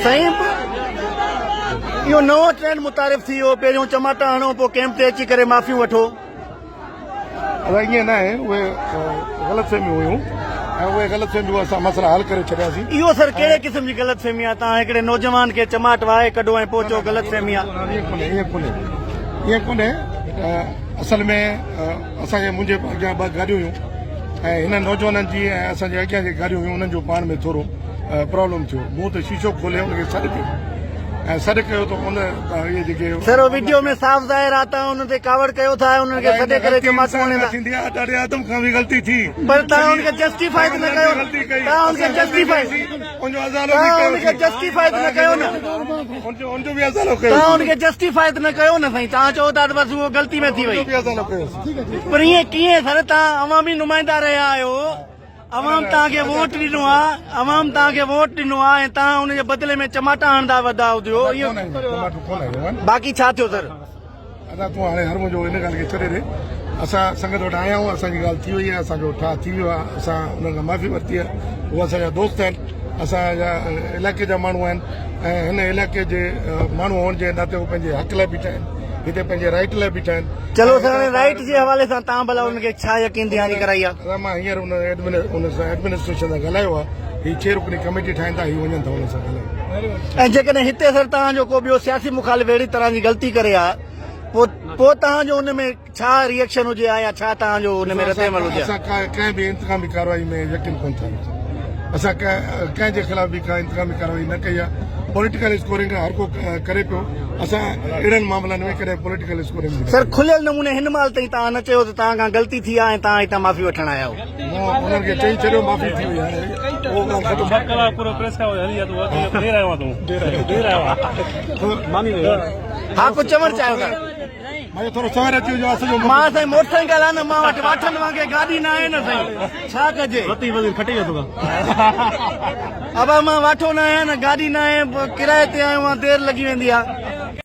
साईं इहो नओं ट्रेंड मुतारिफ़ थी वियो पहिरियों चमाटा हणो पोइ कैंप ते अची करे माफ़ियूं वठो अलाए ईअं न आहे उहे ग़लतफ़हमियूं हुयूं ऐं उहे ग़लतफ़हमियूं असां मसइला हल करे छॾियासीं इहो सर कहिड़े क़िस्म जी ग़लतफ़हमी आहे तव्हां हिकिड़े नौजवान खे चमाट वाहे कढो ऐं पोइ चओ ग़लतफ़हमी आहे ईअं कोन्हे असल में असांखे मुंहिंजे अॻियां ॿ गाॾियूं हुयूं ऐं हिन नौजवाननि जी ऐं असांजे अॻियां जेके गाॾियूं हुयूं उन्हनि जो पाण में थोरो प्रॉब्लम थियो मूं त शीशो खोले हुनखे सॾु कयो ऐं सॾु कयो त उन इहे जेके सर वीडियो में साफ़ ज़ाहिर आहे तव्हां हुन ते कावड़ कयो था उन्हनि खे सॾे करे चमाटो हणंदा थींदी आहे ॾाढे आदम खां बि ग़लती थी पर तव्हां हुनखे जस्टिफाई न कयो तव्हां हुनखे जस्टिफाई उनजो अज़ालो तव्हां हुनखे जस्टिफाई न कयो न उनजो बि अज़ालो कयो तव्हां हुनखे जस्टिफाई न कयो न साईं तव्हां चओ था त बसि उहो ग़लती में थी वई पर ईअं कीअं सर तव्हां अवामी नुमाइंदा रहिया आहियो अवाम तव्हांखे वोट ॾिनो आहे अवाम तव्हांखे वोट ॾिनो आहे ऐं तव्हां हुनजे बदिले में चमाटा हणंदा वधा हुजो इहो बाक़ी छा थियो सर अदा तूं हाणे हर मुंहिंजो इन ॻाल्हि खे छॾे ॾे असां संगत वटि आया आहियूं असांजी ॻाल्हि थी वई आहे असांजो ठाह थी वियो आहे असां हुननि खां माफ़ी वरिती आहे उहे असांजा दोस्त आहिनि असांजा इलाइक़े जा माण्हू आहिनि ऐं हिन इलाइक़े जे माण्हू हुअण जे नाते उहे पंहिंजे हक़ लाइ बीठा आहिनि हिते पंहिंजे राइट लाइ बीठा आहिनि चलो सर राइट जे हवाले सां तव्हां भला हुनखे छा यकीन दहानी कराई आहे मां हींअर हुन एडमिनिस्ट्रेशन सां ॻाल्हायो आहे हीअ 6 रुकनी कमेटी ठाहींदा हीअ वञनि था हुन सां ॻाल्हायो ऐं जेकॾहिं हिते सर तव्हांजो को ॿियो सियासी मुखालिफ़ अहिड़ी तरह जी ग़लती करे आहे पोइ तव्हांजो हुन में छा रिएक्शन हुजे या छा तव्हांजो हुन में रद्दमल हुजे असां कंहिं बि इंतकामी कार्रवाई में यकीन कोन था असां कंहिंजे ख़िलाफ़ बि का इंतकामी कार्रवाई न कई आहे पॉलिटिकल स्कोरिंग हर को करे पियो असां अहिड़नि मामलनि में कॾहिं पॉलिटिकल स्कोरिंग सर खुलियल नमूने हिन महिल ताईं तव्हां न चयो त तव्हां खां ग़लती थी आहे ऐं तव्हां हितां माफ़ी वठण आया आहियो उन्हनि खे चई छॾियो माफ़ी थी वई आहे हा कुझु चवणु चाहियो था थोरो सवेर अची वञो असांजो मां साईं मोटरसाइकिल आहे न मां वटि वाठनि वांगुरु गाॾी न आहे न साईं छा कजे अब मां वाठो न आहियां न गाॾी न आहे किराए ते आयो आहियां देरि लॻी वेंदी आहे